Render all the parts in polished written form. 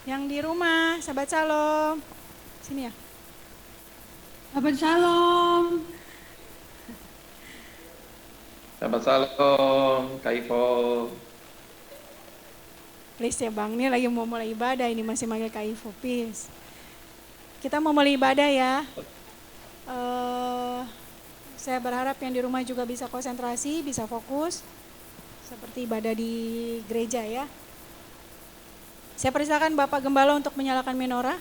Yang di rumah, sahabat Shalom. Sini ya. Sahabat Shalom. Selamat Shalom, Kak Ivo. Please ya Bang, ini lagi mau mulai ibadah, ini masih manggil Kak Ivo, please. Kita mau mulai ibadah ya. Saya berharap yang di rumah juga bisa konsentrasi, bisa fokus. Seperti ibadah di gereja ya. Saya persilakan Bapak Gembala untuk menyalakan menorah.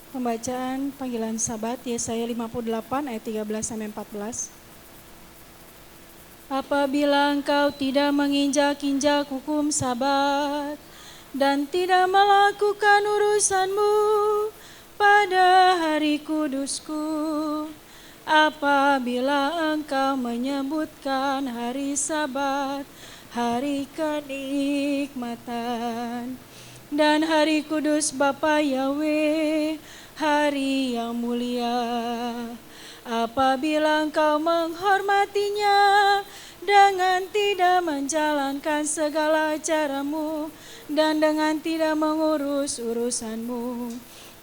Pembacaan panggilan Sabat Yesaya 58 ayat 13 sampai 14. Apabila engkau tidak menginjak-injak hukum Sabat dan tidak melakukan urusanmu pada hari kudusku, apabila engkau menyebutkan hari Sabat, hari kenikmatan, dan hari kudus Bapa Yahweh, hari yang mulia, apabila engkau menghormatinya dengan tidak menjalankan segala caramu dan dengan tidak mengurus urusanmu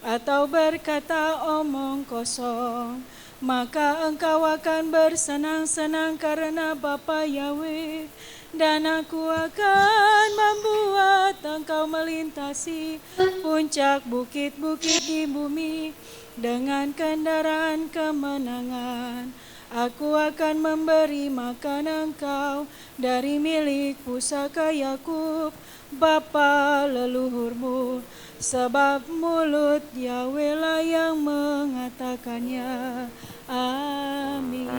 atau berkata omong kosong, maka engkau akan bersenang-senang karena Bapa Yahweh, dan aku akan membuat engkau melintasi puncak bukit-bukit di bumi dengan kendaraan kemenangan. Aku akan memberi makan engkau dari milik pusaka Yakub, bapa leluhurmu, sebab mulut Yahweh lah yang mengatakannya. Amin.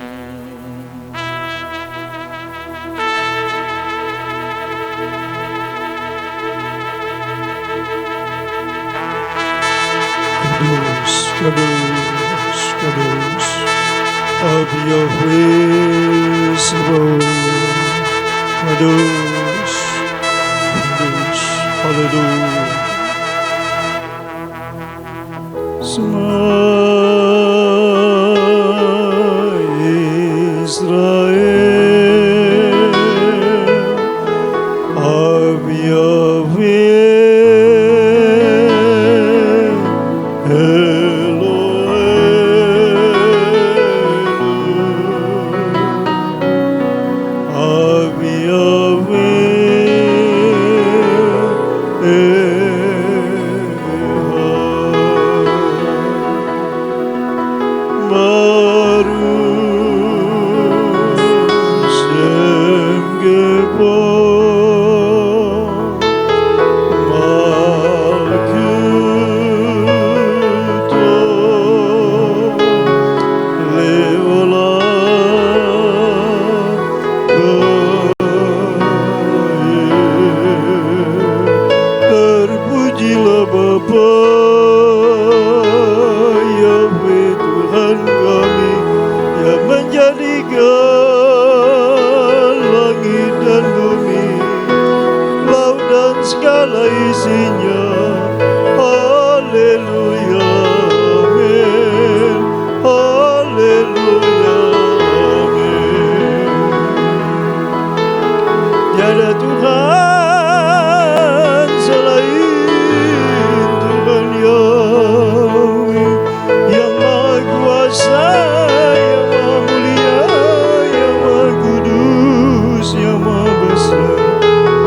Kudus, kudus, kudus, of Yahweh Sabaoth. Kudus, kudus, hallelujah. Shema Israel, of Yahweh Elohim, of Yahweh Baruch Shem Gevor segala isinya. Haleluya, amin. Haleluya, amin. Tiada Tuhan selain Tuhan Yahweh, yang Maha Kuasa, yang Maha Mulia, yang Maha Kudus, yang Maha Besar,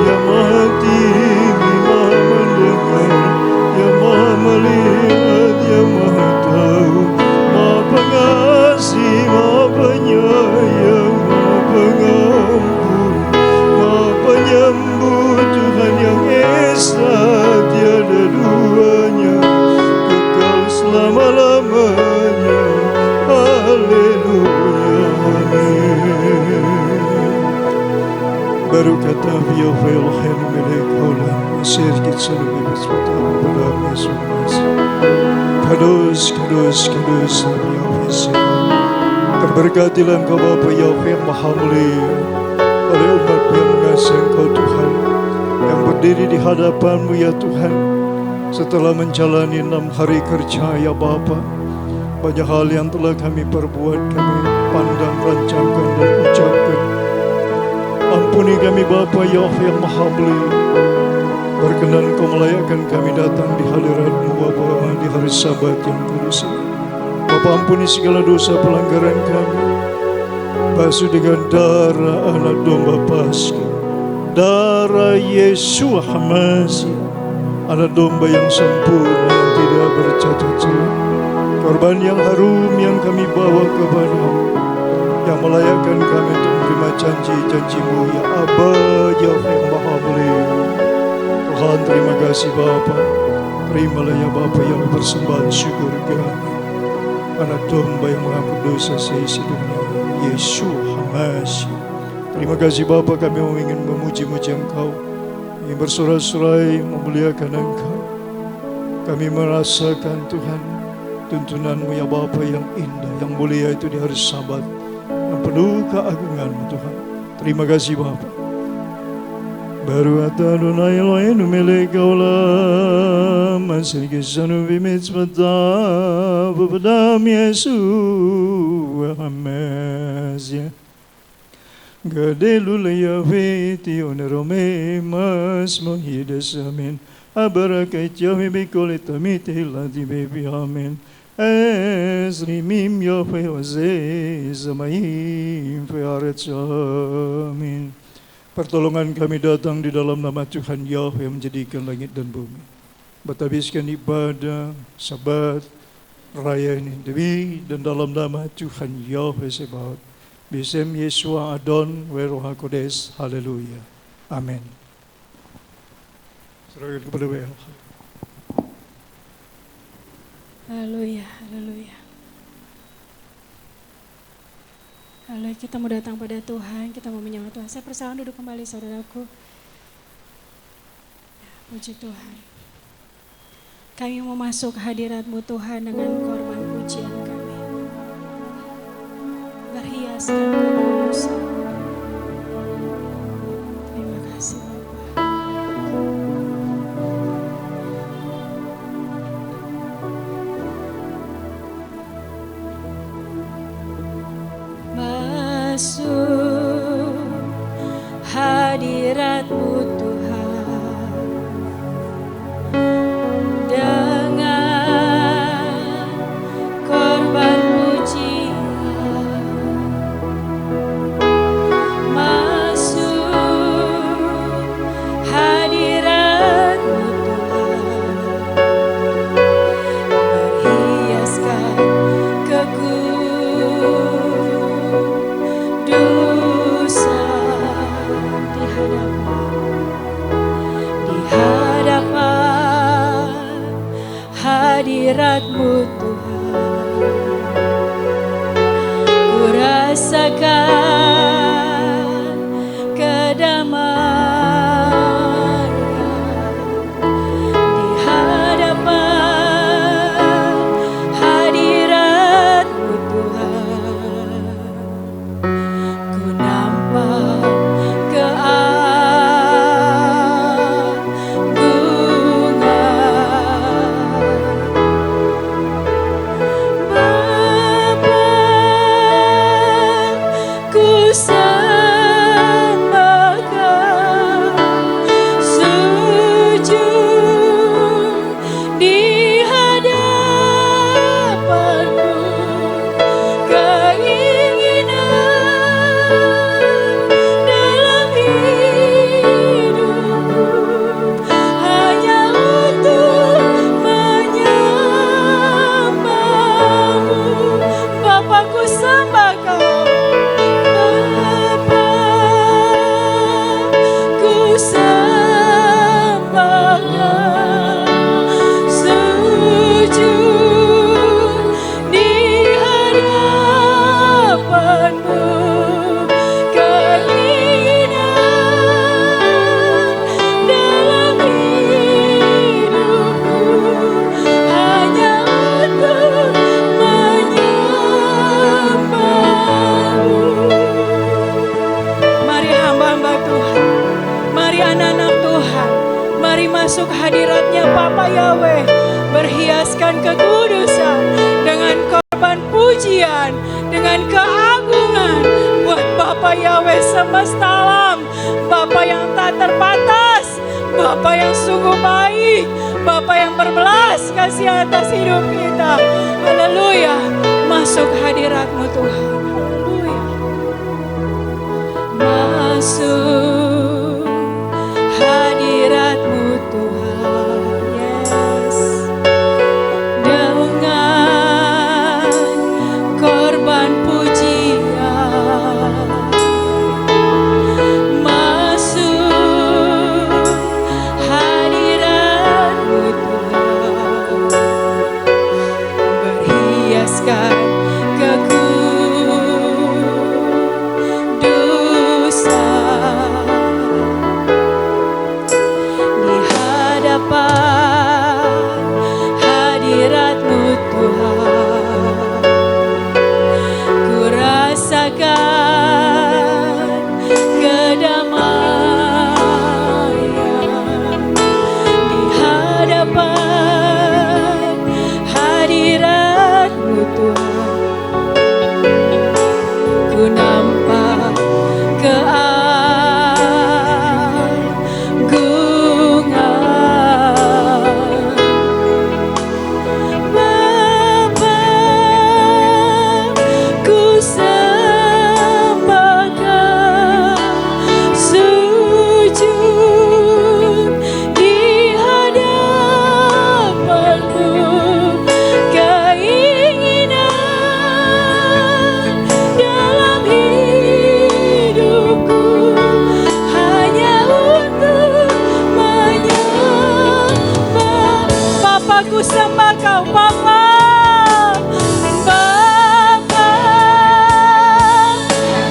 yang Maha Tinggi, Maha Mendengar, yang Maha Melihat, yang Maha Tahu, Maha Pengasih, Maha Penyayang, Maha Pengampun, Maha Penyembuh, Tuhan yang esa, tiada duanya, kekal selama-lamanya. Haleluya, amin. Baru kata Yahweh Elohim melek olam, Mesir Gitsul bebas pertama pada Yesus Kristus. Kudus, kudus, kudus, Yahweh Sebaot. Terberkatilah Engkau Bapa Yahweh yang Maha Mulia, oleh umat yang mengasihi Engkau Tuhan, yang berdiri di hadapan-Mu ya Tuhan, setelah menjalani 6 hari kerja ya Bapa. Banyak hal yang telah kami perbuat, kami pandang, rancangkan dan ucapkan. Ampuni kami Bapa Yahweh yang Maha Mulia. Berkenan Engkau melayakkan kami datang di hadirat-Mu Bapa di hari Sabat yang kudus ini. Bapa, ampuni segala dosa pelanggaran kami, basuh dengan darah anak domba Paskah, darah Yesus Hamasi, anak domba yang sempurna yang tidak bercacat celah. Korban yang harum yang kami bawa kepada-Mu, yang melayakkan kami untuk menerima janji-janji-Mu ya Aba Yahweh yang Maha Mulia. Tuhan, terima kasih Bapa. Terimalah ya Bapa yang persembahan syukur kami, anak domba yang mengampuni dosa seisi dunia, Yesus Hamasi. Terima kasih Bapa, kami ingin memuji-muji Engkau, ingin bersorak-sorai memuliakan Engkau. Kami merasakan Tuhan tuntunan-Mu ya Bapa yang indah, yang mulia itu di hari Sabat, yang penuh keagungan-Mu Tuhan. Terima kasih Bapa. Baru Adonai Eloheinu melek olam, asal kisahnu bimitzvatav b'dam Yesu Hamasi. Gadelu Yahweh tionerome mas mohides amin. Abarakat Yahweh bikol etamit hiladi bebi amin. Ezrimim Yahweh wazeh zamayim fe'aretz amin. Pertolongan kami datang di dalam nama Tuhan Yahweh yang menjadikan langit dan bumi. Berhabiskan ibadah Sabat raya ini demi dan dalam nama Tuhan Yahweh Sebaot. Bisem Yeshua Adon Weroha Kodes. Haleluya. Amin. Serahkan kepada WL. Haleluya, haleluya. Haleluya, kita mau datang pada Tuhan, kita mau menyembah Tuhan. Saya persilakan duduk kembali saudaraku. Puji Tuhan. Kami mau masuk hadirat-Mu Tuhan dengan korban pujian kami. Berhiaskan kekudusan. Terima kasih Bapa. Masuk hadirat-Mu Tuhan dengan korban pujian. Masuk hadirat-Mu Tuhan, berhiaskan dosa di hadapan hadirat-Mu Tuhan. Ku rasakan kedamaian di hadapan hadirat-Mu Tuhan. Ku nampak masuk hadiratnya Bapa Yahweh, berhiaskan kekudusan dengan korban pujian, dengan keagungan buat Bapa Yahweh semesta alam, Bapa yang tak terbatas, Bapa yang sungguh baik, Bapa yang berbelas kasih atas hidup kita. Haleluya, masuk hadirat-Mu Tuhan. Haleluya. Masuk hadirat-Mu Tuhan. Yes. Dengan korban pujian. Masuk hadirat-Mu Tuhan. Berhiaskan di hadapan hadirat-Mu Tuhan, ku rasakan kedamaian. Di hadapan hadirat-Mu Tuhan, ku nampak ku sembah Kau Bapa. Bapa,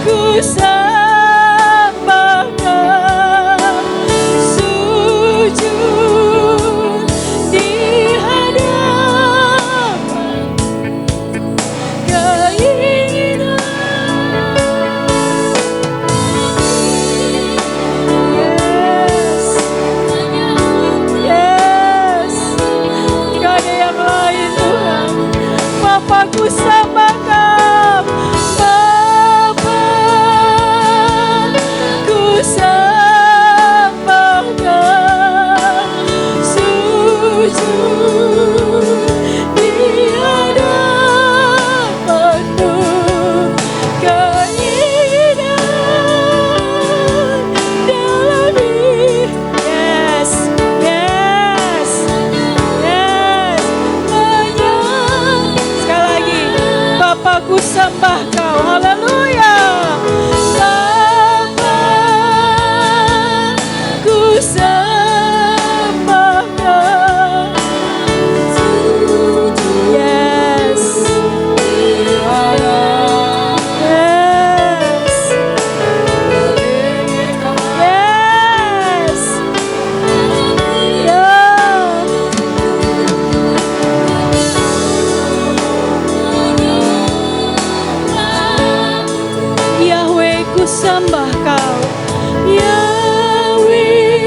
ku sembah Kau, sujud di hadapan keinginan. Yes, yes. Gak ada yang lain Tuhan. Bapa, ku sembah Kau. Bapa, ku sembah Kau, sujud di hadapan-Mu, keinginan dalam hidup. Yes, yes, yes. Sekali lagi, Bapa, ku sembah Kau. Haleluya. Bapa, ku sembah Kau. Yes, yes, yes, yeah. Yahweh, ku sembah Kau. Yahweh,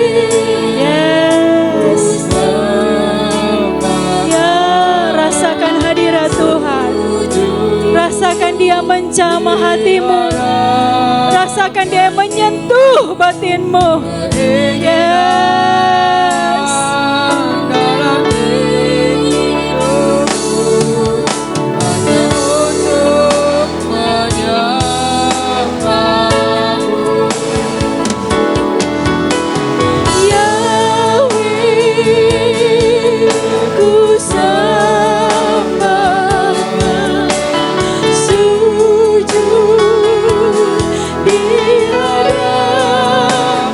yes. Ya, rasakan hadirat Tuhan. Rasakan Dia menjamah hatimu. Rasakan Dia menyentuh batinmu. Yes. Dalam hidupku hanya untuk menyembah-Mu. Yahweh, ku sembah Kau, sujud di hadapan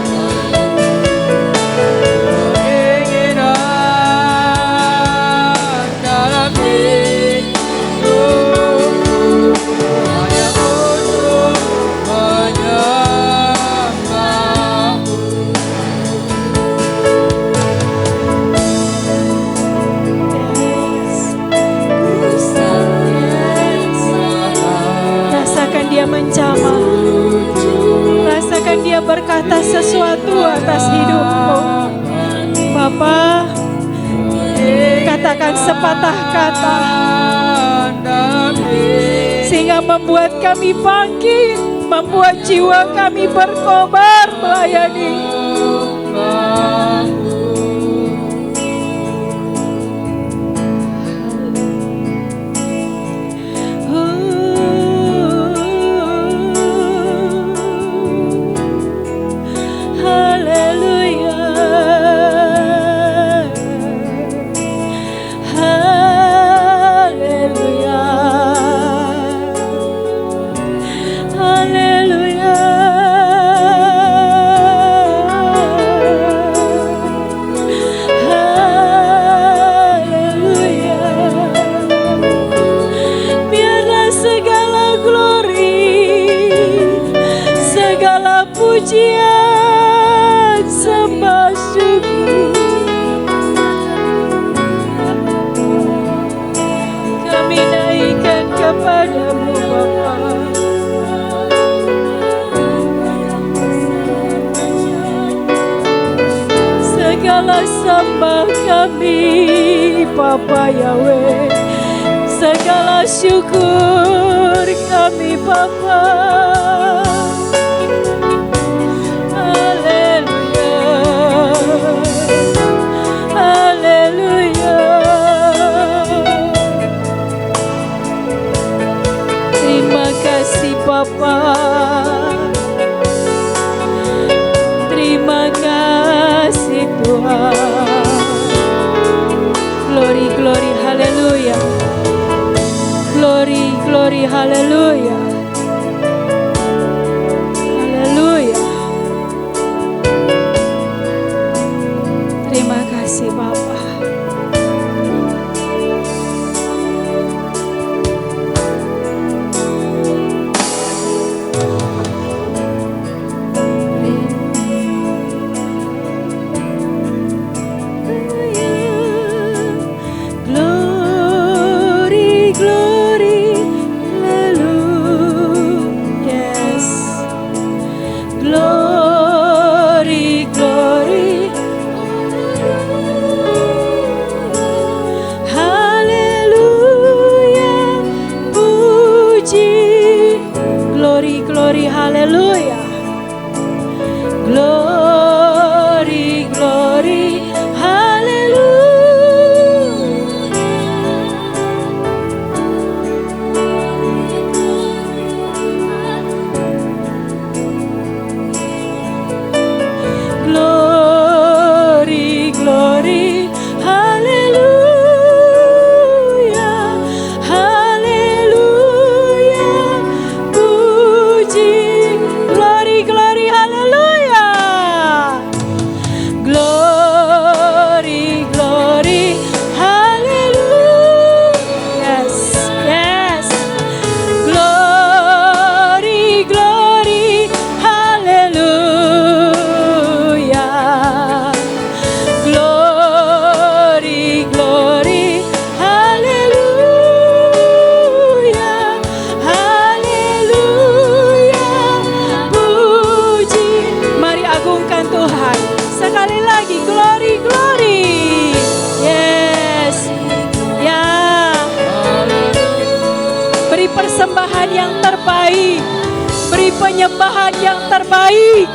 mengatakan sepatah kata sehingga membuat kami bangkit, membuat jiwa kami berkobar melayani. Pujian sembah syukur kami naikkan kepadamu Bapa. Segala sembah kami Bapa Yahweh, segala syukur kami Bapa. Bapa, terima kasih Tuhan. Glory, glory, haleluya. Glory, glory, haleluya. Haleluya. Terima kasih Bapa. Persembahan yang terbaik, beri penyembahan yang terbaik.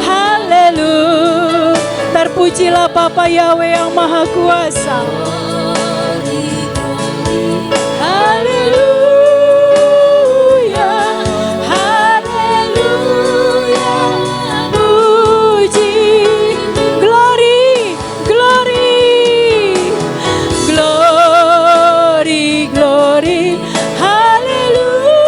Haleluya. Terpujilah Bapa Yahweh yang Maha Kuasa. Haleluya. Haleluya. Puji, glory, glory. Glory, glory. Hallelujah.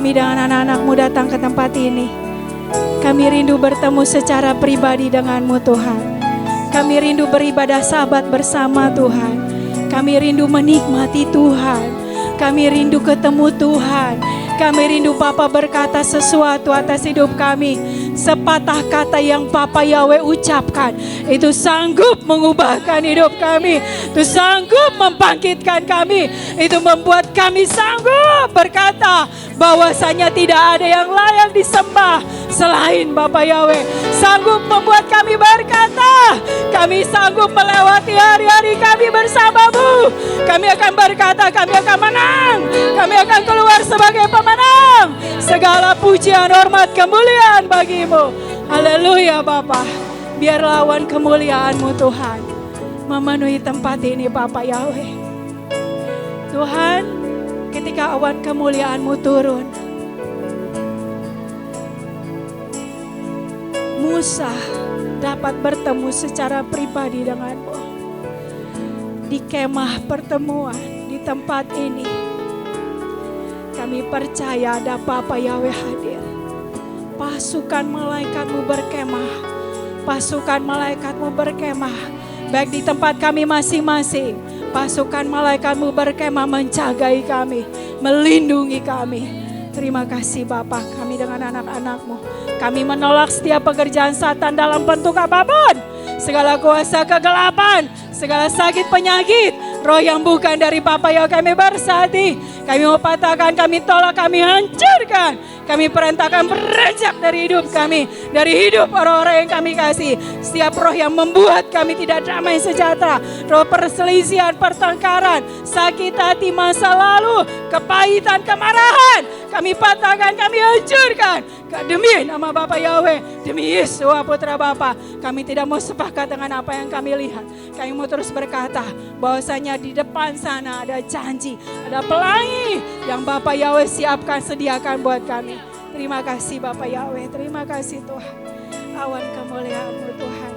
kami dengan anak-anak-Mu datang ke tempat ini. Kami rindu bertemu secara pribadi dengan-Mu Tuhan. Kami rindu beribadah sabat bersama Tuhan. Kami rindu menikmati Tuhan. Kami rindu ketemu Tuhan. Kami rindu Bapa berkata sesuatu atas hidup kami. Sepatah kata yang Bapa Yahweh ucapkan, itu sanggup mengubahkan hidup kami. Itu sanggup membangkitkan kami. Itu membuat kami sanggup berkata bahwasanya tidak ada yang layak disembah selain Bapa Yahweh. Sanggup membuat kami berkata, kami sanggup melewati hari-hari kami bersama-Mu. Kami akan berkata, kami akan menang. Kami akan keluar sebagai pemenang. Segala pujian, hormat, kemuliaan bagi-Mu. Haleluya Bapa. Biar lawan kemuliaan-Mu Tuhan memenuhi tempat ini Bapa Yahweh. Tuhan, ketika awan kemuliaan-Mu turun, Musa dapat bertemu secara pribadi dengan-Mu. Di kemah pertemuan, di tempat ini, kami percaya ada Bapa Yahweh hadir. Pasukan malaikat-Mu berkemah. Pasukan malaikat-Mu berkemah. Baik di tempat kami masing-masing. Pasukan malaikat-Mu berkemah menjagai kami, melindungi kami. Terima kasih Bapa, kami dengan anak-anak-Mu. Kami menolak setiap pekerjaan Satan dalam bentuk apapun. Segala kuasa kegelapan, segala sakit penyakit, roh yang bukan dari Bapa Yahweh kami bersati. Kami mau patahkan, kami tolak, kami hancurkan. Kami perintahkan beranjak dari hidup kami, dari hidup orang-orang yang kami kasih. Setiap roh yang membuat kami tidak damai sejahtera, roh perselisihan, pertengkaran, sakit hati masa lalu, kepahitan, kemarahan, kami patahkan, kami hancurkan. Demi nama Bapa Yahweh, demi Yesus Putra Bapa, kami tidak mau sepakat dengan apa yang kami lihat. Kami mau terus berkata bahwasanya di depan sana ada janji, ada pelangi yang Bapa Yahweh siapkan, sediakan buat kami. Terima kasih Bapa Yahweh, terima kasih Tuhan. Awan kemuliaan-Mu Tuhan,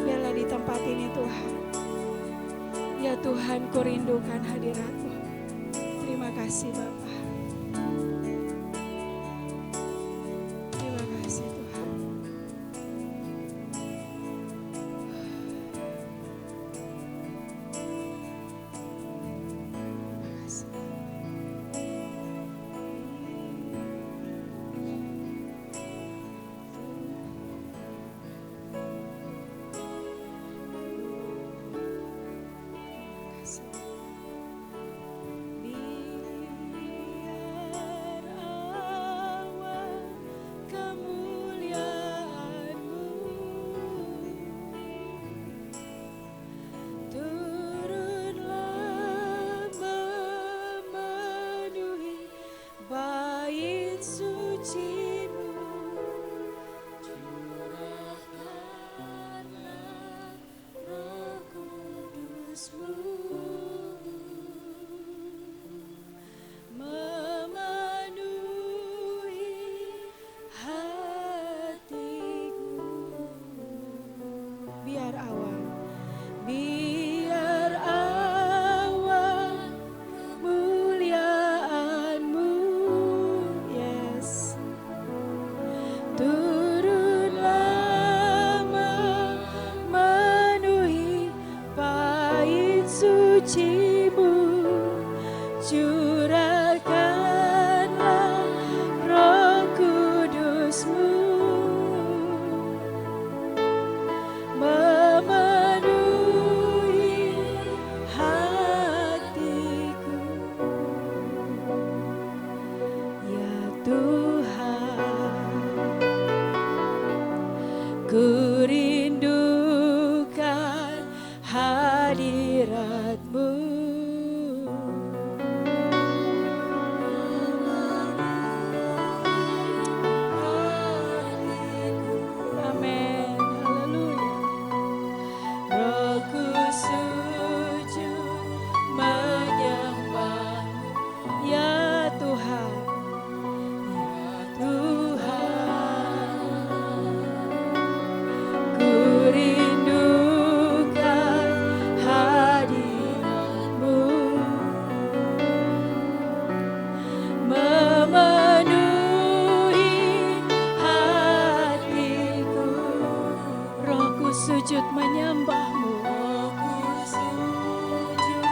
biarlah di tempat ini Tuhan. Ya Tuhan, ku rindukan hadirat-Mu. Terima kasih Bapa. Terima kasih Tuhan. Terima kasih. sujud menyembah-Mu. Aku sujud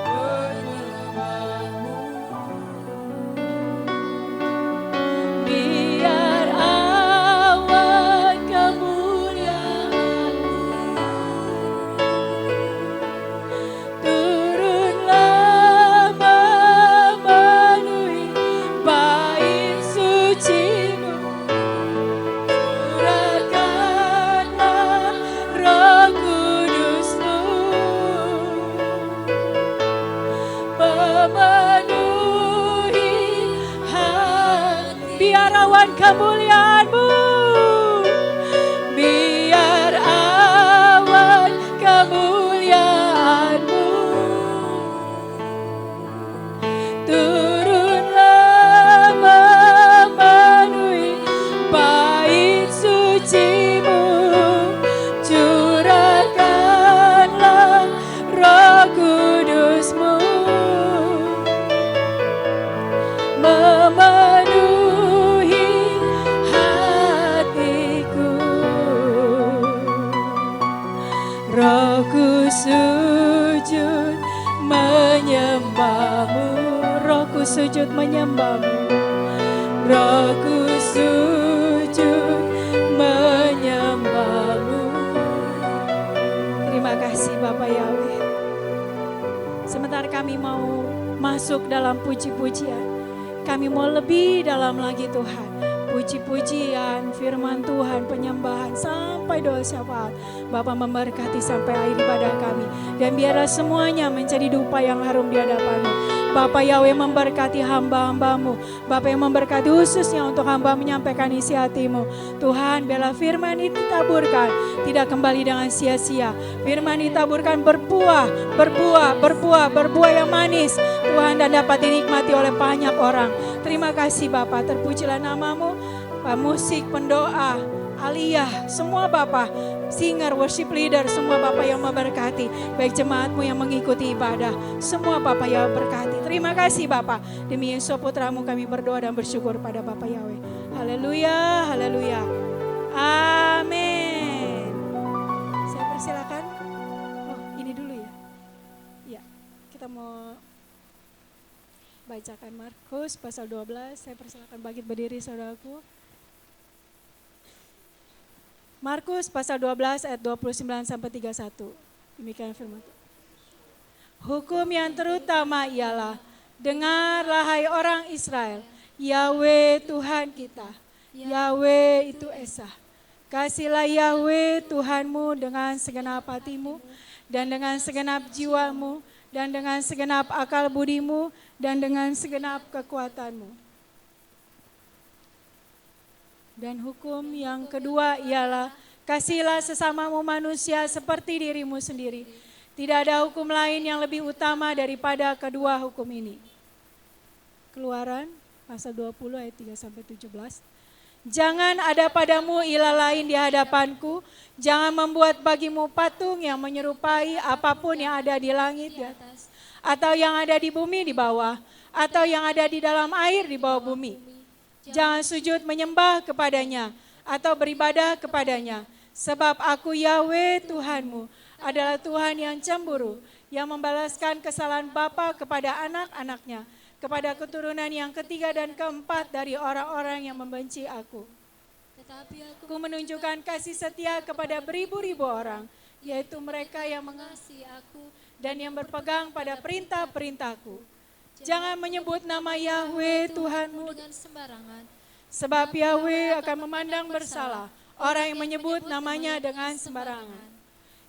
menyembah-Mu. Biar awan kemuliaan-Mu turunlah memenuhi bait suci-Mu. Curahkanlah Roh Kudus-Mu memenuhi hati. Biar awan kemuliaan-Mu, biar awan kemuliaan-Mu turunlah memenuhi bait suci-Mu. Curahkanlah Roh Kudus-Mu memenuhi hatiku. Rohku sujud menyembah-Mu. Rohku sujud menyembah-Mu. Rohku sujud menyembah-Mu. Terima kasih Bapak Yahweh. Sementara kami mau masuk dalam puji-pujian, kami mau lebih dalam lagi Tuhan. Puji-pujian, firman Tuhan, penyembahan sampai doa syafaat. Bapa memberkati sampai akhir ibadah kami. Dan biarlah semuanya menjadi dupa yang harum di hadapan-Mu. Bapa Yahweh memberkati hamba-hamba-Mu. Bapa yang memberkati khususnya untuk hamba menyampaikan isi hati-Mu. Tuhan, biarlah firman itu ditaburkan, tidak kembali dengan sia-sia. Firman ditaburkan berbuah, berbuah, berbuah, berbuah yang manis. Tuhan, dan dapat dinikmati oleh banyak orang. Terima kasih Bapa, terpujilah nama-Mu. Musik, pendoa, aliyah, semua Bapa, singer, worship leader, semua Bapa yang memberkati. Baik jemaat-Mu yang mengikuti ibadah, semua Bapa yang berkati. Terima kasih Bapa, demi Yesus Putra-Mu kami berdoa dan bersyukur pada Bapa Yahweh. Haleluya, haleluya. Amin. Saya persilakan. Oh, ini dulu ya. Ya, kita mau bacakan Markus pasal 12. Saya persilakan bangkit berdiri saudaraku. Markus pasal 12 ayat 29 sampai 31. Demikian firman Tuhan. Hukum yang terutama ialah, dengarlah hai orang Israel, Yahweh Tuhan kita, Yahweh itu Esa. Kasihlah Yahweh Tuhanmu dengan segenap hatimu, dan dengan segenap jiwamu, dan dengan segenap akal budimu, dan dengan segenap kekuatanmu. Dan hukum yang kedua ialah, kasihlah sesamamu manusia seperti dirimu sendiri. Tidak ada hukum lain yang lebih utama daripada kedua hukum ini. Keluaran pasal 20 ayat 3 sampai 17. Jangan ada padamu ilah lain di hadapanku. Jangan membuat bagimu patung yang menyerupai apapun yang ada di langit di atas, atau yang ada di bumi di bawah, atau yang ada di dalam air di bawah bumi. Jangan sujud menyembah kepadanya atau beribadah kepadanya. Sebab aku Yahweh Tuhanmu adalah Tuhan yang cemburu, yang membalaskan kesalahan bapa kepada anak-anaknya, kepada keturunan yang ketiga dan keempat dari orang-orang yang membenci aku. Tetapi aku menunjukkan kasih setia kepada beribu-ribu orang, yaitu mereka yang mengasihi aku dan yang berpegang pada perintah-perintahku. Jangan menyebut nama Yahweh Tuhanmu dengan sembarangan, sebab Yahweh akan memandang bersalah orang yang menyebut namanya dengan sembarangan.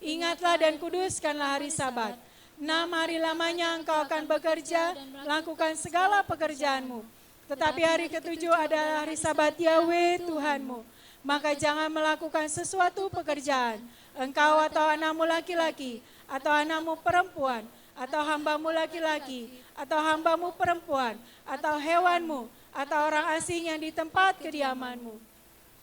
Ingatlah dan kuduskanlah hari Sabat. 6 hari lamanya engkau akan bekerja, lakukan segala pekerjaanmu. Tetapi hari ketujuh adalah hari Sabat Yahweh Tuhanmu. Maka jangan melakukan sesuatu pekerjaan, engkau atau anakmu laki-laki, atau anakmu perempuan, atau hambamu laki-laki, atau hambamu perempuan, atau hewanmu, atau orang asing yang di tempat kediamanmu.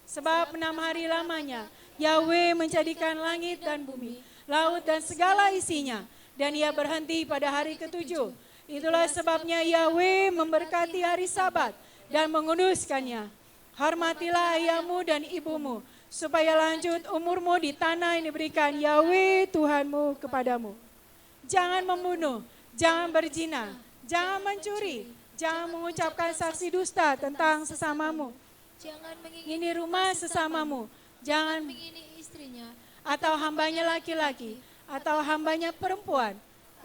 Sebab 6 hari lamanya Yahweh menjadikan langit dan bumi, laut dan segala isinya, dan ia berhenti pada hari ketujuh. Itulah sebabnya Yahweh memberkati hari Sabat dan menguduskannya. Hormatilah ayahmu dan ibumu, supaya lanjut umurmu di tanah yang diberikan Yahweh Tuhanmu kepadamu. Jangan membunuh, jangan berzina, jangan mencuri, jangan mengucapkan saksi dusta tentang sesamamu. Jangan Ini rumah sesamamu, jangan mengingini istrinya, atau hambanya laki-laki, atau hambanya perempuan,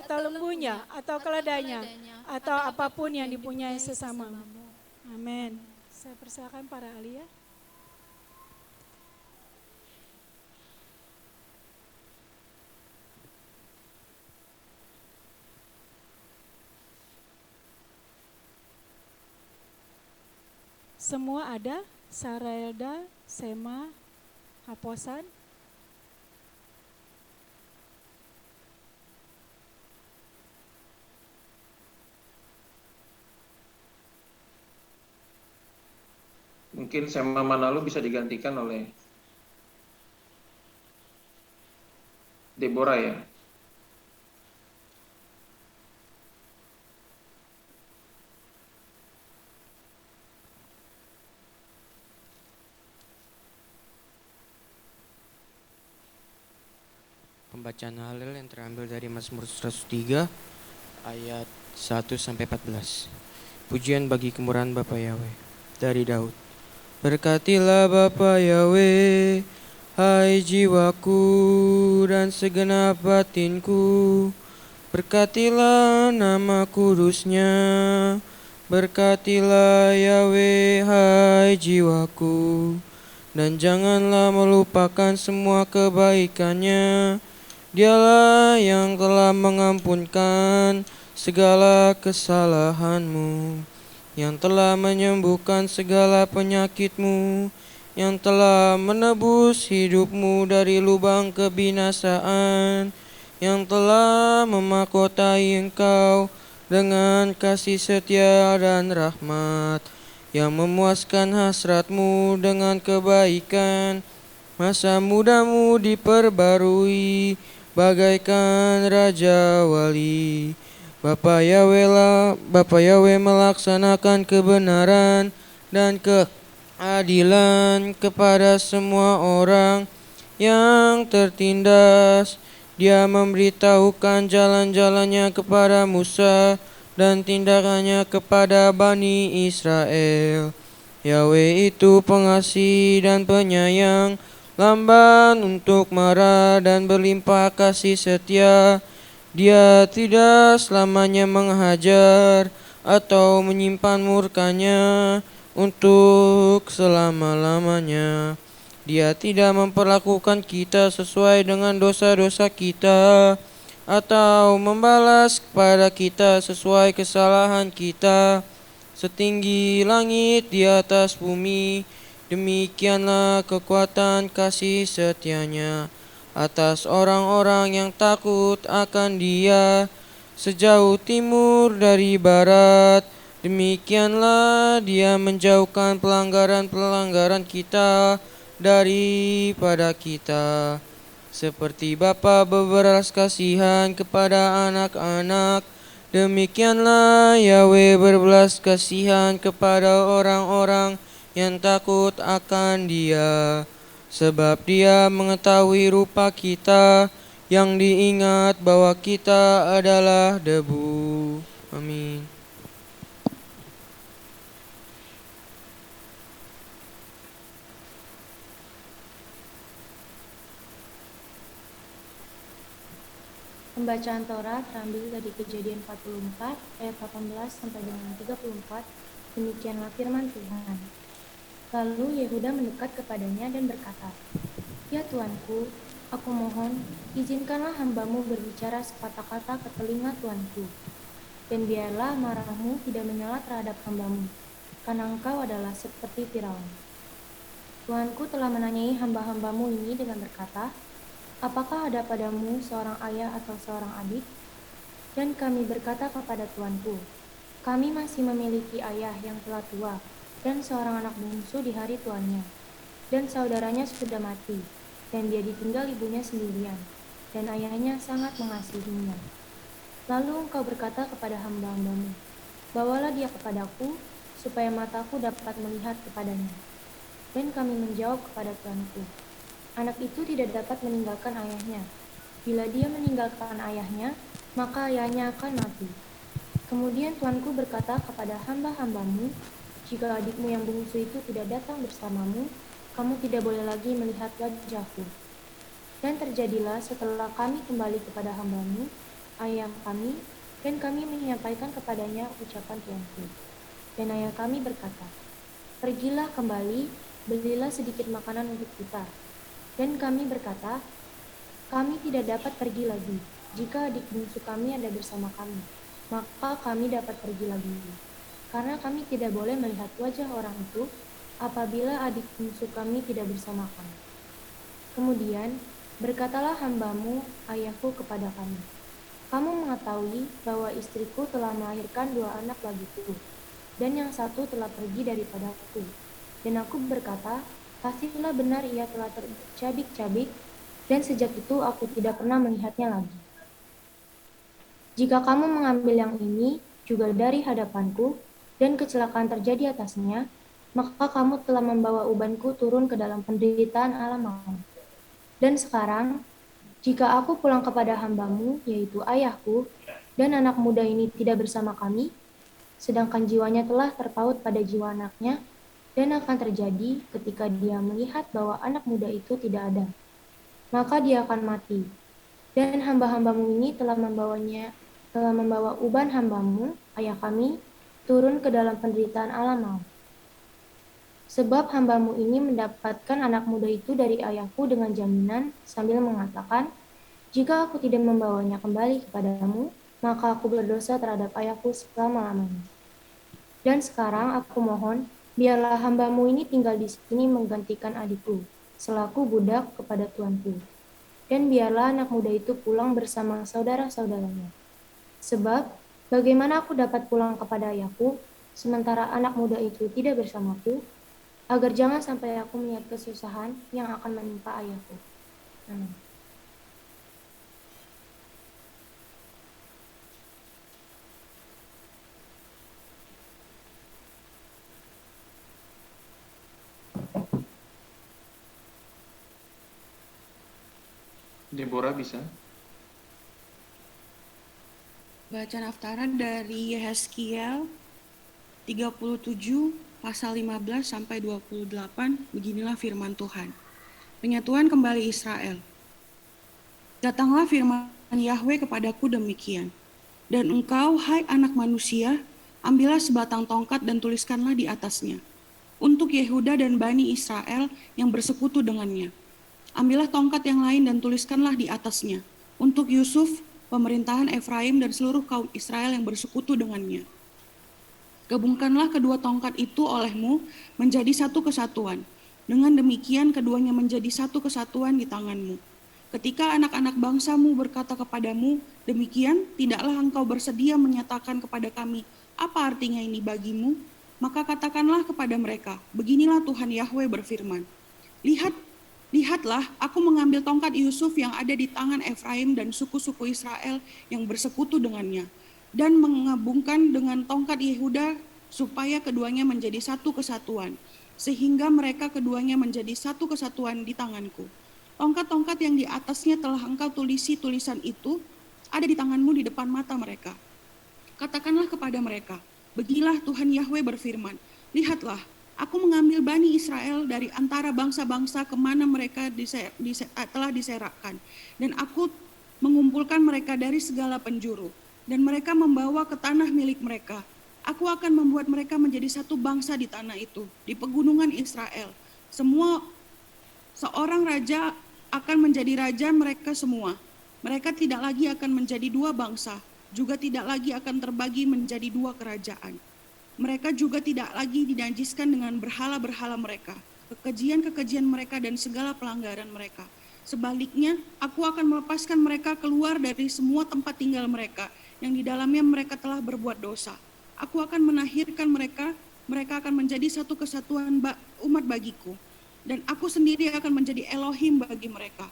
atau lembunya, atau keledainya, atau apapun yang dipunyai sesamamu. Amin. Saya persilakan para ahli ya. Semua ada, Sarelda, Sema, Haposan. Mungkin Sema Manalu bisa digantikan oleh Deborah ya. Pembacaan Halel yang terambil dari Mazmur 103 ayat 1 sampai 14. Pujian bagi kemurahan Bapa Yahweh dari Daud. Berkatilah Bapa Yahweh, hai jiwaku dan segenap batinku. Berkatilah nama kudusnya. Berkatilah Yahweh, hai jiwaku, dan janganlah melupakan semua kebaikannya. Dialah yang telah mengampunkan segala kesalahanmu, yang telah menyembuhkan segala penyakitmu, yang telah menebus hidupmu dari lubang kebinasaan, yang telah memahkotai engkau dengan kasih setia dan rahmat, yang memuaskan hasratmu dengan kebaikan. Masa mudamu diperbarui bagaikan Raja Wali. Bapa Yahweh melaksanakan kebenaran dan keadilan kepada semua orang yang tertindas. Dia memberitahukan jalan-jalannya kepada Musa dan tindakannya kepada Bani Israel. Yahweh itu pengasih dan penyayang, lamban untuk marah dan berlimpah kasih setia. Dia tidak selamanya menghajar atau menyimpan murkanya untuk selama-lamanya. Dia tidak memperlakukan kita sesuai dengan dosa-dosa kita, atau membalas kepada kita sesuai kesalahan kita. Setinggi langit di atas bumi, demikianlah kekuatan kasih setianya atas orang-orang yang takut akan Dia. Sejauh timur dari barat, demikianlah Dia menjauhkan pelanggaran-pelanggaran kita daripada kita. Seperti Bapa berbelas kasihan kepada anak-anak, demikianlah Yahweh berbelas kasihan kepada orang-orang yang takut akan Dia. Sebab Dia mengetahui rupa kita, yang diingat bahwa kita adalah debu. Amin. Pembacaan Taurat terambil dari Kejadian 44 ayat 18 sampai dengan 34. Demikianlah firman Tuhan. Lalu Yehuda mendekat kepadanya dan berkata, "Ya Tuanku, aku mohon, izinkanlah hambamu berbicara sepatah kata ke telinga Tuanku. Dan biarlah marahmu tidak menyala terhadap hambamu, karena engkau adalah seperti Firaun. Tuanku telah menanyai hamba-hambamu ini dengan berkata, apakah ada padamu seorang ayah atau seorang adik? Dan kami berkata kepada Tuanku, kami masih memiliki ayah yang telah tua, dan seorang anak bungsu di hari tuannya, dan saudaranya sudah mati, dan dia ditinggal ibunya sendirian, dan ayahnya sangat mengasihinya. Lalu engkau berkata kepada hamba-hambamu, bawalah dia kepadaku, supaya mataku dapat melihat kepadanya. Dan kami menjawab kepada tuanku, anak itu tidak dapat meninggalkan ayahnya. Bila dia meninggalkan ayahnya, maka ayahnya akan mati. Kemudian tuanku berkata kepada hamba-hambamu, jika adikmu yang bungsu itu tidak datang bersamamu, kamu tidak boleh lagi melihat wajahku. Dan terjadilah setelah kami kembali kepada hambamu, ayah kami, dan kami menyampaikan kepadanya ucapan tuanku. Dan ayah kami berkata, pergilah kembali, belilah sedikit makanan untuk kita. Dan kami berkata, kami tidak dapat pergi lagi. Jika adik bungsu kami ada bersama kami, maka kami dapat pergi lagi. Karena kami tidak boleh melihat wajah orang itu apabila adik bungsu kami tidak bersama kami. Kemudian berkatalah hambamu, ayahku, kepada kami, kamu mengetahui bahwa istriku telah melahirkan 2 anak bagiku, dan yang satu telah pergi daripadaku. Dan aku berkata, pastilah benar ia telah tercabik-cabik, dan sejak itu aku tidak pernah melihatnya lagi. Jika kamu mengambil yang ini juga dari hadapanku, dan kecelakaan terjadi atasnya, maka kamu telah membawa ubanku turun ke dalam penderitaan alam maut. Dan sekarang, jika aku pulang kepada hambamu, yaitu ayahku, dan anak muda ini tidak bersama kami, sedangkan jiwanya telah terpaut pada jiwa anaknya, dan akan terjadi ketika dia melihat bahwa anak muda itu tidak ada, maka dia akan mati. Dan hamba-hambamu ini telah membawa uban hambamu, ayah kami, turun ke dalam penderitaan alam maut. Sebab hambamu ini mendapatkan anak muda itu dari ayahku dengan jaminan, sambil mengatakan, jika aku tidak membawanya kembali kepadamu, maka aku berdosa terhadap ayahku selama-lamanya. Dan sekarang aku mohon, biarlah hambamu ini tinggal di sini menggantikan adikku, selaku budak kepada tuanku. Dan biarlah anak muda itu pulang bersama saudara-saudaranya. Sebab, bagaimana aku dapat pulang kepada ayahku, sementara anak muda itu tidak bersamaku, agar jangan sampai aku melihat kesusahan yang akan menimpa ayahku. Amin. Deborah bisa? Bacaan haftaran dari Yehezkiel 37 pasal 15 sampai 28. Beginilah firman Tuhan. Penyatuan kembali Israel. Datanglah firman Yahweh kepadaku demikian. Dan engkau, hai anak manusia, ambillah sebatang tongkat dan tuliskanlah di atasnya. Untuk Yehuda dan Bani Israel yang bersekutu dengannya. Ambillah tongkat yang lain dan tuliskanlah di atasnya. Untuk Yusuf, pemerintahan Efraim dan seluruh kaum Israel yang bersekutu dengannya. Gabungkanlah kedua tongkat itu olehmu menjadi satu kesatuan. Dengan demikian keduanya menjadi satu kesatuan di tanganmu. Ketika anak-anak bangsamu berkata kepadamu, demikian, tidaklah engkau bersedia menyatakan kepada kami, apa artinya ini bagimu? Maka katakanlah kepada mereka, beginilah Tuhan Yahweh berfirman. Lihatlah, aku mengambil tongkat Yusuf yang ada di tangan Efraim dan suku-suku Israel yang bersekutu dengannya, dan menggabungkan dengan tongkat Yehuda supaya keduanya menjadi satu kesatuan, sehingga mereka keduanya menjadi satu kesatuan di tanganku. Tongkat-tongkat yang di atasnya telah engkau tulisi tulisan itu ada di tanganmu di depan mata mereka. Katakanlah kepada mereka, beginilah Tuhan Yahweh berfirman, lihatlah, aku mengambil Bani Israel dari antara bangsa-bangsa kemana mereka telah diserakkan, dan aku mengumpulkan mereka dari segala penjuru, dan mereka membawa ke tanah milik mereka. Aku akan membuat mereka menjadi satu bangsa di tanah itu, di pegunungan Israel. Seorang raja akan menjadi raja mereka semua. Mereka tidak lagi akan menjadi dua bangsa, juga tidak lagi akan terbagi menjadi dua kerajaan. Mereka juga tidak lagi dinajiskan dengan berhala-berhala mereka, kekejian-kekejian mereka dan segala pelanggaran mereka. Sebaliknya, aku akan melepaskan mereka keluar dari semua tempat tinggal mereka, yang di dalamnya mereka telah berbuat dosa. Aku akan menahirkan mereka akan menjadi satu kesatuan umat bagiku, dan aku sendiri akan menjadi Elohim bagi mereka.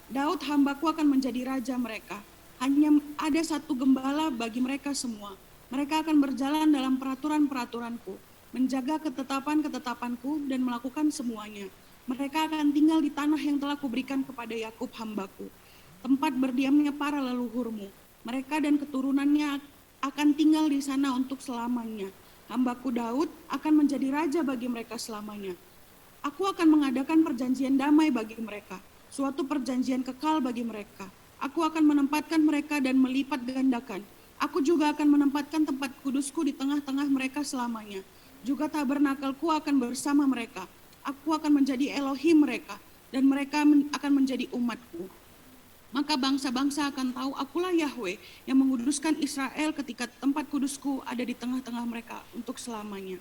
Daud hambaku akan menjadi raja mereka. Hanya ada satu gembala bagi mereka semua. Mereka akan berjalan dalam peraturan-peraturanku. menjaga ketetapan-ketetapanku dan melakukan semuanya. Mereka akan tinggal di tanah yang telah kuberikan kepada Yakub hambaku, tempat berdiamnya para leluhurmu. Mereka dan keturunannya akan tinggal di sana untuk selamanya. Hambaku Daud akan menjadi raja bagi mereka selamanya. Aku akan mengadakan perjanjian damai bagi mereka, suatu perjanjian kekal bagi mereka. Aku akan menempatkan mereka dan melipat gandakan. Aku juga akan menempatkan tempat kudusku di tengah-tengah mereka selamanya. Juga tabernakelku akan bersama mereka. Aku akan menjadi Elohim mereka, dan mereka akan menjadi umatku. Maka bangsa-bangsa akan tahu akulah Yahweh yang menguduskan Israel ketika tempat kudusku ada di tengah-tengah mereka untuk selamanya.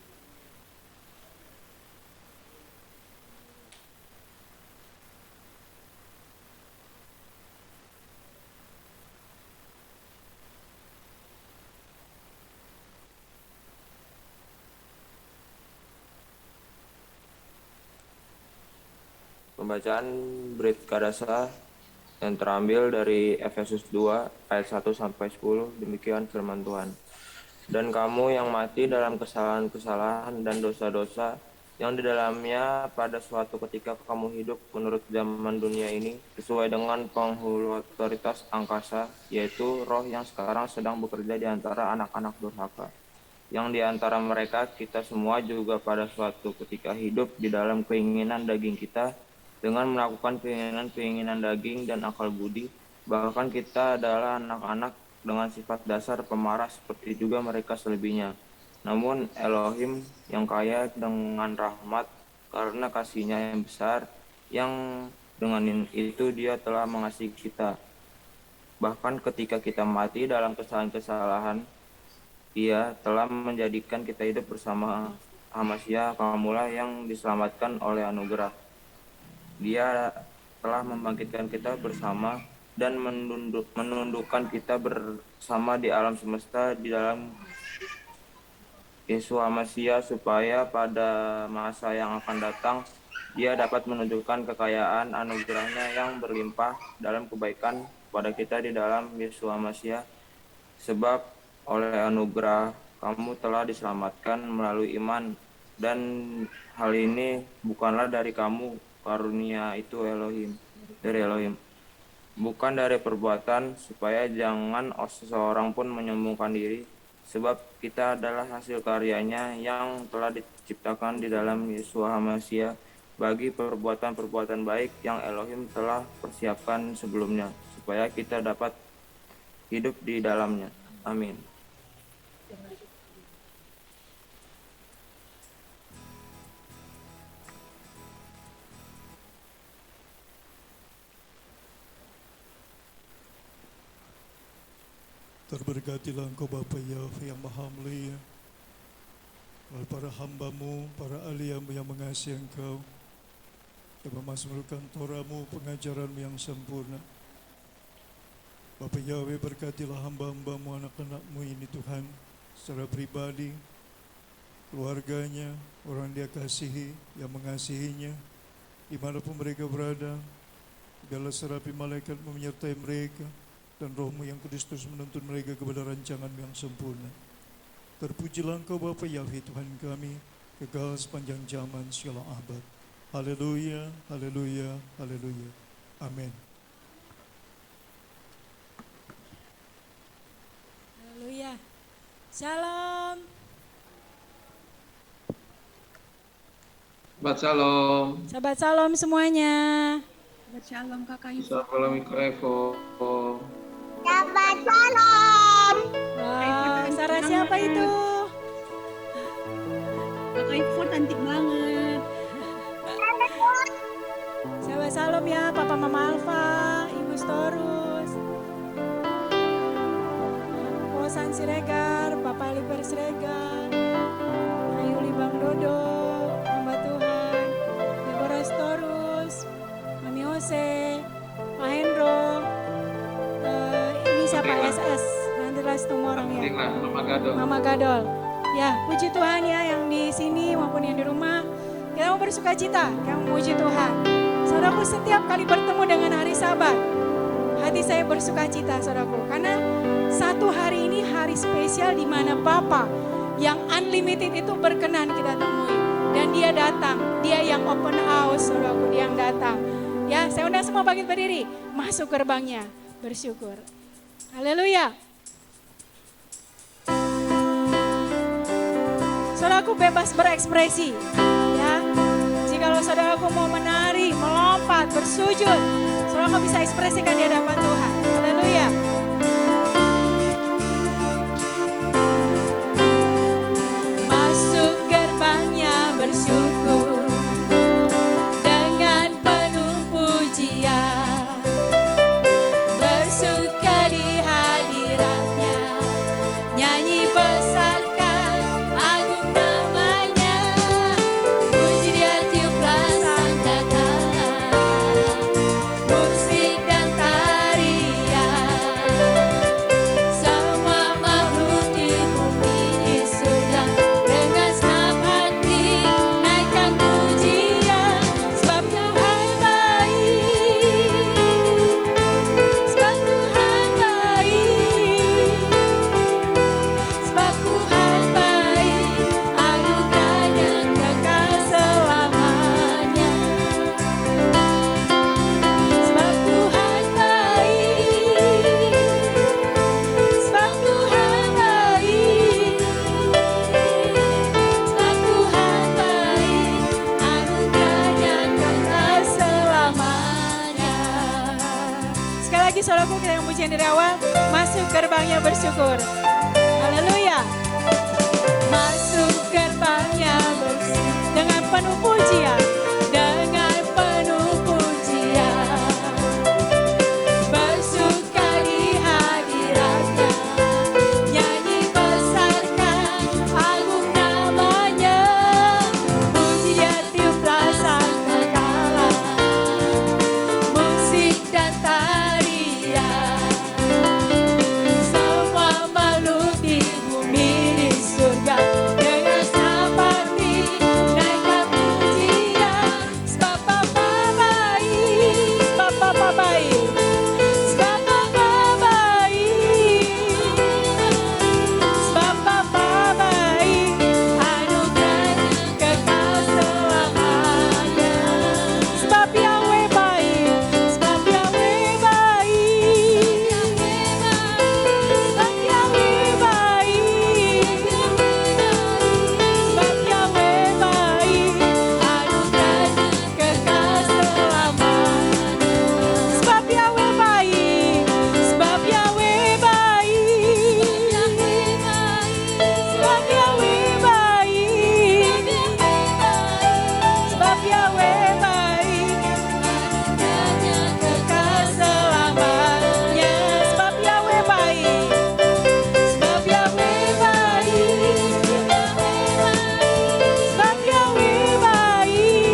Pembacaan Brit Kadasa yang terambil dari Efesus 2 ayat 1 sampai 10. Demikian firman Tuhan. Dan kamu yang mati dalam kesalahan-kesalahan dan dosa-dosa yang di dalamnya pada suatu ketika kamu hidup menurut zaman dunia ini sesuai dengan penghulu otoritas angkasa, yaitu roh yang sekarang sedang bekerja di antara anak-anak durhaka. Yang di antara mereka kita semua juga pada suatu ketika hidup di dalam keinginan daging kita dengan melakukan keinginan-keinginan daging dan akal budi. Bahkan kita adalah anak-anak dengan sifat dasar pemarah seperti juga mereka selebihnya. Namun Elohim yang kaya dengan rahmat karena kasih-Nya yang besar, yang dengan itu Dia telah mengasihi kita. Bahkan ketika kita mati dalam kesalahan-kesalahan, Dia telah menjadikan kita hidup bersama Hamasya, kamulah yang diselamatkan oleh anugerah. Dia telah membangkitkan kita bersama dan menundukkan kita bersama di alam semesta di dalam Yesus Hamasya, supaya pada masa yang akan datang Dia dapat menunjukkan kekayaan anugerahnya yang berlimpah dalam kebaikan pada kita di dalam Yesus Hamasya. Sebab oleh anugerah kamu telah diselamatkan melalui iman, dan hal ini bukanlah dari kamu, karunia itu dari Elohim, bukan dari perbuatan, supaya jangan seseorang pun menyombongkan diri. Sebab kita adalah hasil karyanya yang telah diciptakan di dalam Yesus Hamasya bagi perbuatan-perbuatan baik yang Elohim telah persiapkan sebelumnya, supaya kita dapat hidup di dalamnya. Amin. Terberkatilah Engkau Bapa Yahweh yang Maha Mulia, oleh para hamba-Mu, para ahli yang mengasihi Engkau, yang memasmurkan Torah-Mu, pengajaran-Mu yang sempurna. Bapa Yahweh, berkatilah hamba-hamba-Mu, anak-anak-Mu ini Tuhan, secara pribadi, keluarganya, orang Dia kasihi, yang mengasihinya, dimanapun mereka berada. Biarlah serapi malaikat-Mu menyertai mereka, dan Roh-Mu yang kudus terus menuntun mereka kepada rancangan yang sempurna. Terpujilah Engkau Bapa Yahweh Tuhan kami, kekal sepanjang zaman segala abad. Haleluya, haleluya, haleluya. Amin. Haleluya. Shalom. Shabbat Shalom. Sahabat Shalom semuanya. Shabbat Shalom Kakak Ivo. Assalamualaikum Evo. Shabbat Shalom. Wah, Sarah siapa itu? Kakak Ivo cantik banget. Sahabat Shalom ya, Papa Mama Alfa, Ibu Storus, Posan Siregar, Papa Liber Siregar, Ayu Libang Dodo, hamba Tuhan, Deborah Storus, Mami Ose, Pak Hendro, ini siapa SS, nantilah semua orang ya. Alhamdulillah, Mama Gadol. Mama Gadol. Ya, puji Tuhan ya yang di sini maupun yang di rumah. Kita mau bersuka cita, kita mau memuji Tuhan. Saudaraku, setiap kali bertemu dengan hari Sabat, hati saya bersuka cita, saudaraku. Karena satu hari ini hari spesial di mana Bapa yang unlimited itu berkenan kita temui. Dan dia datang, dia yang open house, saudaraku, dia yang datang. Ya, saya undang semua bangkit berdiri, masuk gerbangnya, bersyukur. Haleluya. Saudaraku bebas berekspresi. Ya, jikalau saudaraku mau menari, melompat, bersujud, saudaraku bisa ekspresikan di hadapan Tuhan. Haleluya. Masuk gerbangnya bersyukur dengan penuh pujian, bersuka di hadiratnya, nyanyi besarkan agung namanya, puji dia tiuplah sangkakala, musik dan tarian, semua makhluk di bumi di surga dengan senang hati naikkan pujian, sebab Tuhan baik, sebab Tuhan baik, sebab Tuhan baik, anugerahnya kekal selamanya, sebab Tuhan baik, sebab Tuhan baik, sebab Tuhan baik, anugerahnya kekal selamanya. Sekali lagi saudaraku, kita yang pujian dari awal, masuk gerbangnya bersyukur. Haleluya. Masuk gerbangnya bersyukur dengan penuh pujian, dengan penuh pujian, bersuka di hadiratnya, nyanyi besarkan agung namanya, puji dia tiuplah sangkakala, musik dan tarian, semua makhluk di bumi di surga dengan senang hati naikkan pujian, sebab Bapa baik, sebab Bapa baik, sebab Bapa baik, sebab Bapa baik, anugerahnya kekal selamanya, sebab Yahweh baik, sebab Yahweh baik, sebab Yahweh baik, sebab Yahweh baik, anugerahnya kekal selamanya, sebab Yahweh baik, sebab Yahweh baik, sebab Yahweh baik, sebab Yahweh baik, anugerahnya kekal selamanya, sebab Yahweh baik, sebab Yahweh baik, sebab Yahweh baik,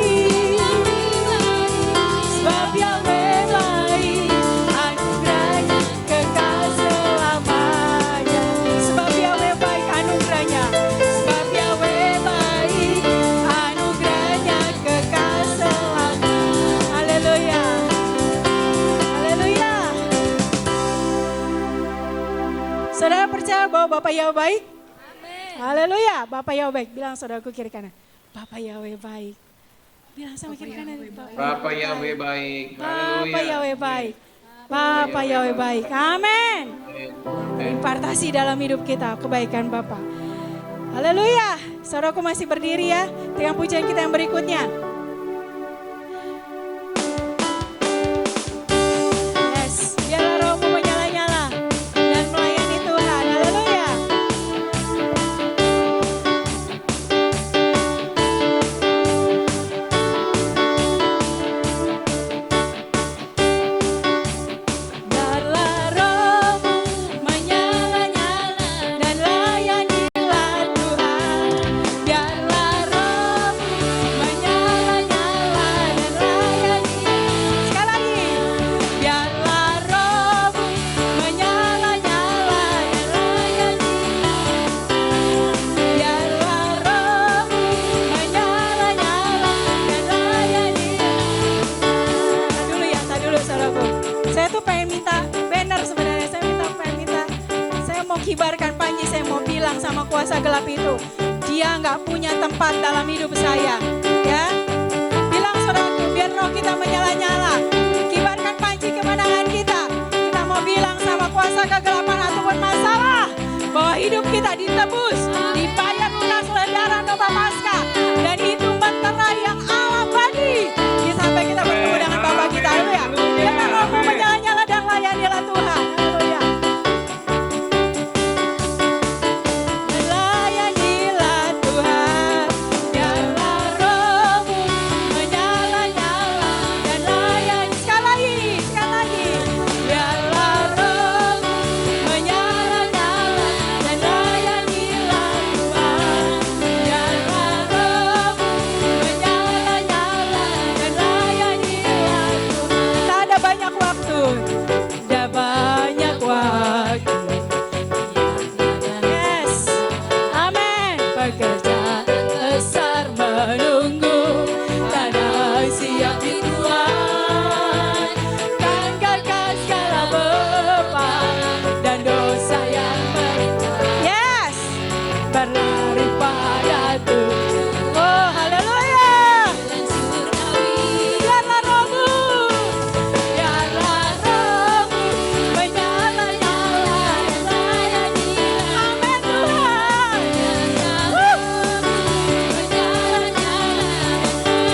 sebab Yahweh baik, anugerahnya kekal selamanya, sebab Yahweh baik, anugerahnya, sebab Yahweh baik, anugerahnya kekal selamanya. Haleluya. Haleluya. Saudara percaya bahwa Bapak Yahweh baik? Haleluya. Bapak Yahweh baik. Bilang saudaraku kiri kanan, Bapak Yahweh baik. Bilang sama kiri kanan, Bapak Yahweh baik. Bapak Yahweh baik. Bapak Yahweh baik. Amin. Impartasi dalam hidup kita kebaikan Bapak. Haleluya. Saudaraku masih berdiri ya. Dengan pujian kita yang berikutnya. Yes, biarlah rohmu menyala-nyala dan melayani Tuhan. Haleluya. Biarlah rohmu menyala-nyala dan layanilah Tuhan. Biarlah rohmu menyala kibarkan panji, saya mau bilang sama kuasa gelap itu, dia nggak punya tempat dalam hidup saya. Ya, bilang saudaraku, biar roh kita menyala-nyala. Kibarkan panji kemenangan kita. Kita mau bilang sama kuasa kegelapan ataupun masalah, bahwa hidup kita ditebus, dibayar lunas oleh darah Nova Paskah, dan itu meterai yang abadi. Sampai kita bertemu dengan Bapa kita. Haleluya. Biarlah rohmu menyala-nyala dan layanilah Tuhan. Haleluya. Layanilah Tuhan. Biarlah rohmu menyala-nyala dan layani. Sekali lagi. Biarlah rohmu menyala-nyala dan layanilah Tuhan. Biarlah rohmu menyala-nyala dan layanilah Tuhan. Tak ada banyak waktu. Ada banyak waktu. Yes. Amin. Pekerjaan besar menunggu. Tanah siap di Tuhan. Tanggalkan segala beban dan dosa yang merintangi. Yes. Berlari pada Tuhan. Oh, haleluya. Biarlah rohmu, biarlah rohmu menyala-nyala dan layani. Amin Tuhan.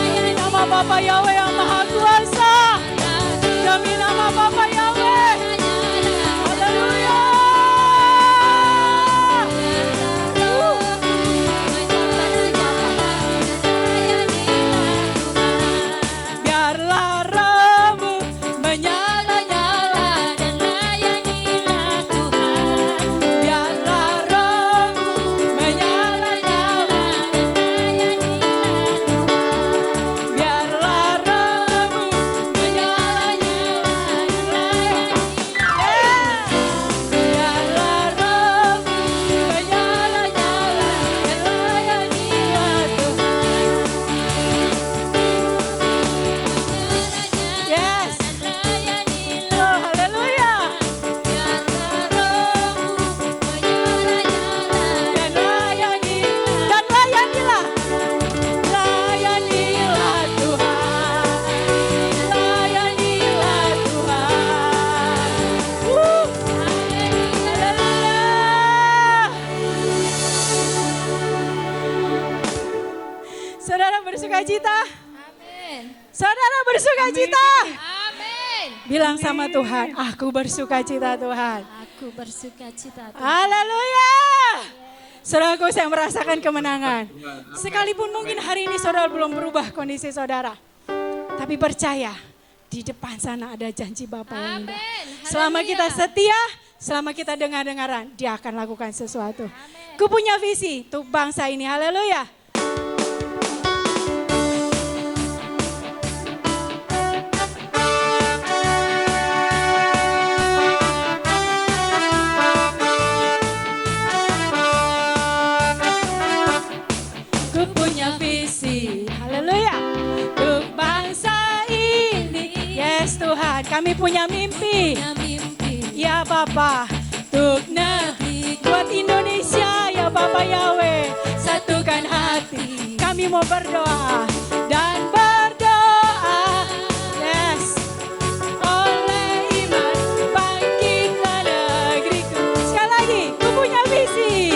Demi nama Bapa Yahweh yang Maha Kuasa. Demi nama Bapa Yahweh. Haleluya. Biarlah rohmu menyala-nyala dan layanilah Tuhan. Biarlah rohmu menyala-nyala dan layanilah Tuhan. Biarlah rohmu menyala-nyala dan layanilah. Biarlah rohmu menyala-nyala dan layanilah Tuhan. Yes. Oh, haleluya. Dan layanilah. Layanilah Tuhan. Layanilah Tuhan. Haleluya. Saudara bersuka cita? Saudara bersuka cita? Bilang sama Tuhan, aku bersuka cita Tuhan. Aku bersuka cita. Haleluya. Saudaraku, saya merasakan kemenangan. Sekalipun mungkin hari ini saudara belum berubah kondisi saudara. Tapi percaya, di depan sana ada janji Bapa yang indah. Selama kita setia, selama kita dengar-dengaran, Dia akan lakukan sesuatu. Ku punya visi untuk bangsa ini. Haleluya. Ku punya visi, haleluya, untuk bangsa ini. Yes Tuhan, kami punya mimpi. Ya Bapa, untuk negeri, buat Indonesia ya Bapa Yahweh. Satukan hati, kami mau berdoa dan berdoa. Yes, oleh iman bangkitlah negeriku. Sekali lagi, ku punya visi.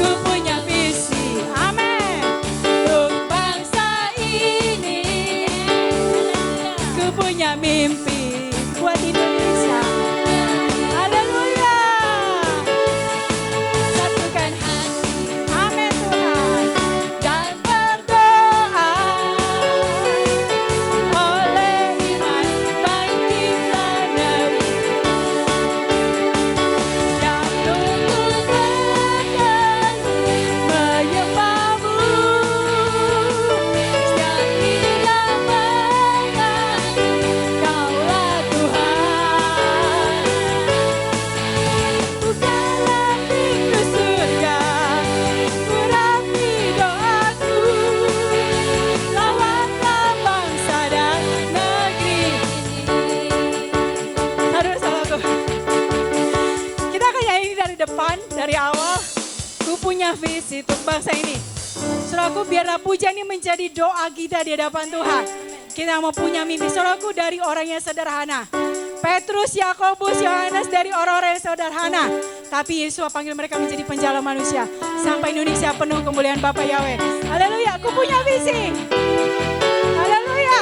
Ku punya visi, amin, untuk bangsa ini. Ku punya mimpi buat Indonesia. Haleluya. Satukan hati, amin Tuhan, dan berdoa. Oleh iman bangkitlah negeriku. Yang luput bernyanyi menyembahmu. Setiap lidah mengaku Kaulah Tuhan. punya visi untuk bangsa ini. Saudaraku, biarlah pujian ini menjadi doa kita di hadapan Tuhan. Kita mau punya mimpi. Saudaraku, dari orang yang sederhana. Petrus, Yakobus, Yohanes dari orang-orang yang sederhana. Tapi Yesus panggil mereka menjadi penjala manusia. Sampai Indonesia penuh kemuliaan Bapa Yahweh. Haleluya, aku punya visi. Haleluya.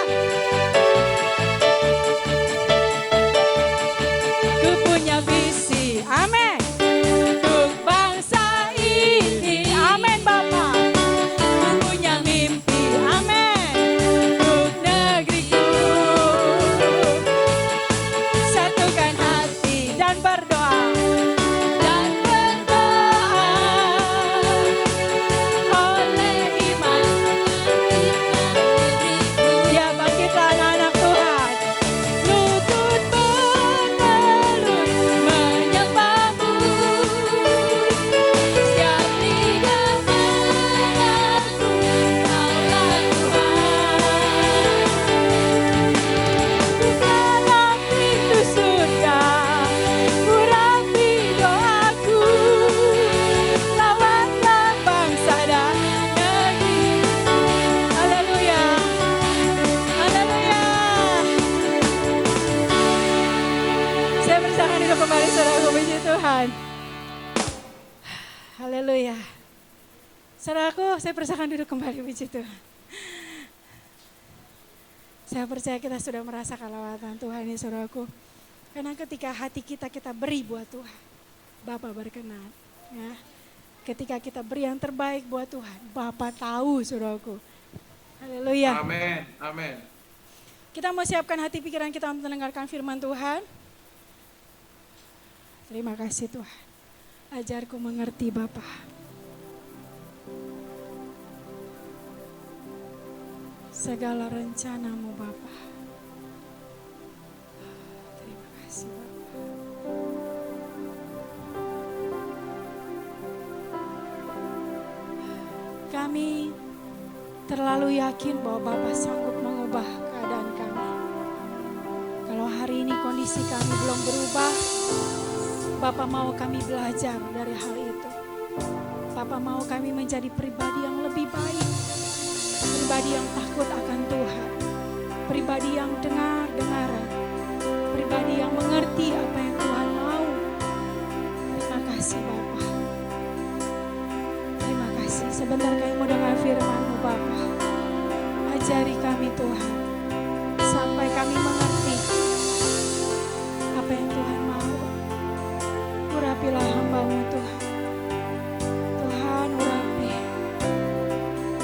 Aku punya visi. Amin. Untuk bangsa ini. Amin Bapa. Aku punya mimpi. Amin. Untuk negeriku. Satukan hati dan berdoa. Dan berdoa. Oleh iman. Ya, bangkitlah anak-anak Tuhan. Lutut bertelut menyembahmu. Setiap lidah mengaku Kaulah Tuhan. Bukalah pintu surga, urapi doaku. Lawanlah bangsa dan negeri. Haleluya. Haleluya. Saya bersama hidup kembali, saudaraku, puji Tuhan. Haleluya. Saudaraku, saya persilakan duduk kembali, puji Tuhan. Saya percaya kita sudah merasakan lawatan Tuhan ya saudaraku. Karena ketika hati kita beri buat Tuhan, Bapa berkenan. Ya. Ketika kita beri yang terbaik buat Tuhan, Bapa tahu saudaraku. Haleluya. Amin. Amin. Kita mau siapkan hati pikiran kita untuk mendengarkan firman Tuhan. Terima kasih Tuhan. Ajarku mengerti Bapa. Segala rencanamu Bapa. Terima kasih Bapa. Kami terlalu yakin bahwa Bapa sanggup mengubah keadaan kami. Kalau hari ini kondisi kami belum berubah, Bapa mau kami belajar dari hal itu. Bapa mau kami menjadi pribadi yang lebih baik. Pribadi yang takut akan Tuhan. Pribadi yang dengar-dengaran. Pribadi yang mengerti apa yang Tuhan mau. Terima kasih Bapa. Terima kasih. Sebentar kami mau dengar firman-Mu Bapa. Ajari kami Tuhan. Sampai kami mengerti apa yang Tuhan mau. Urapilah hamba-Mu Tuhan. Tuhan urapi.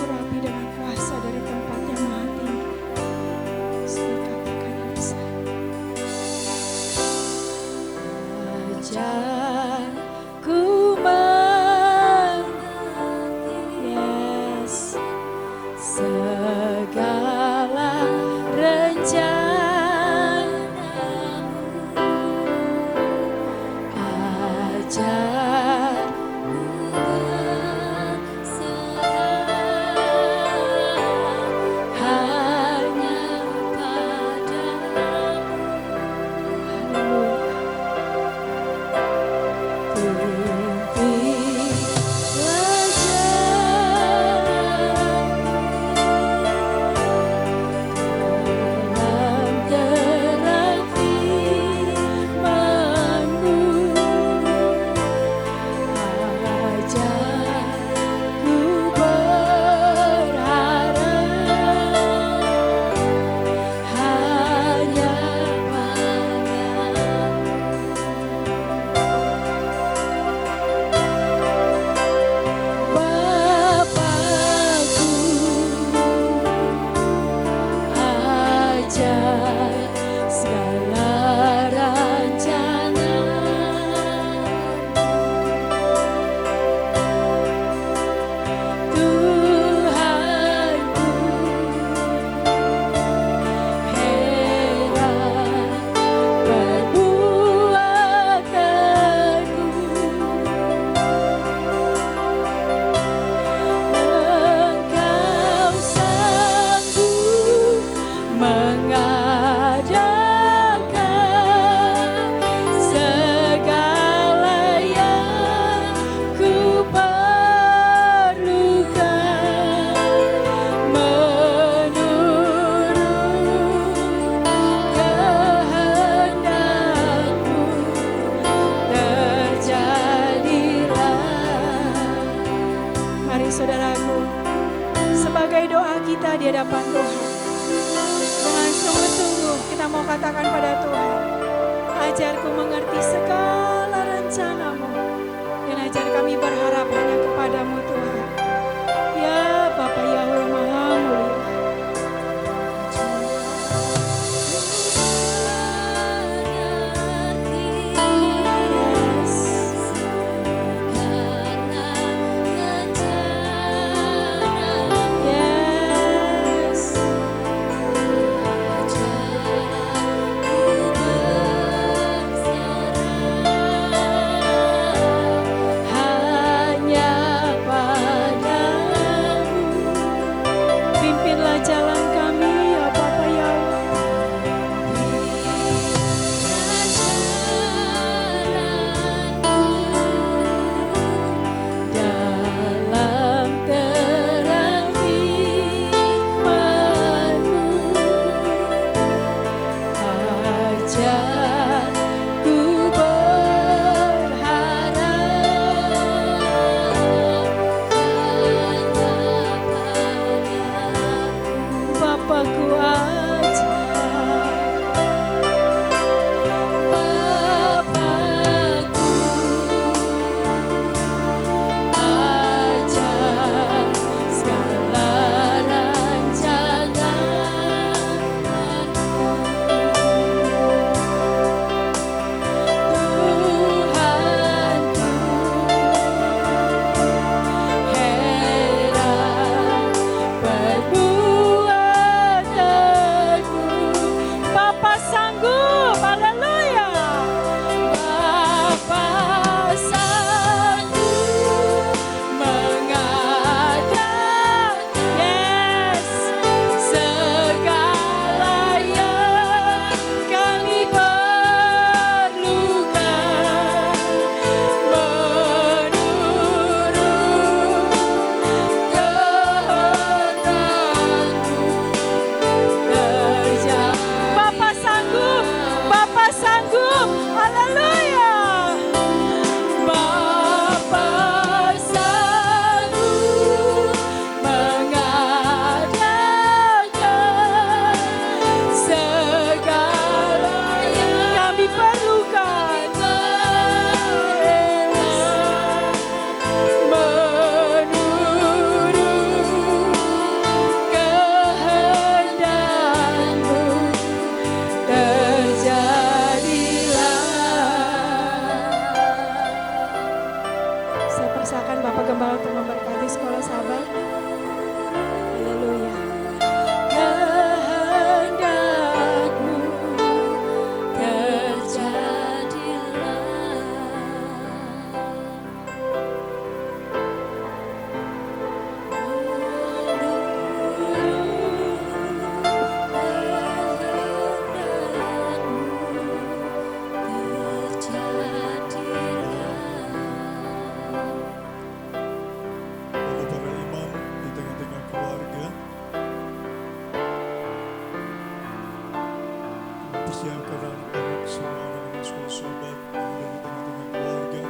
Urapi dengan kuasa dari tempat yang maha tinggi. Katakan yang besar. Ajarku mengerti, yes, segala kita di hadapan Tuhan. Dengan sungguh-sungguh kita mau katakan pada Tuhan, ajarku mengerti segala rencana-Mu, dan ajar kami berharap hanya kepadamu Tuhan. Ya Bapa Yahweh Maha Mulia. Persiapkan anak-anak semua dengan sekolah sobat yang ada di tengah-tengah keluarga.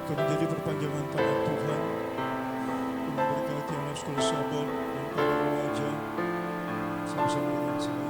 Kau menjadi perpanjangan tangan Tuhan. Kau memberkati anak sekolah sobat dan para remaja. Sama-sama dengan saya.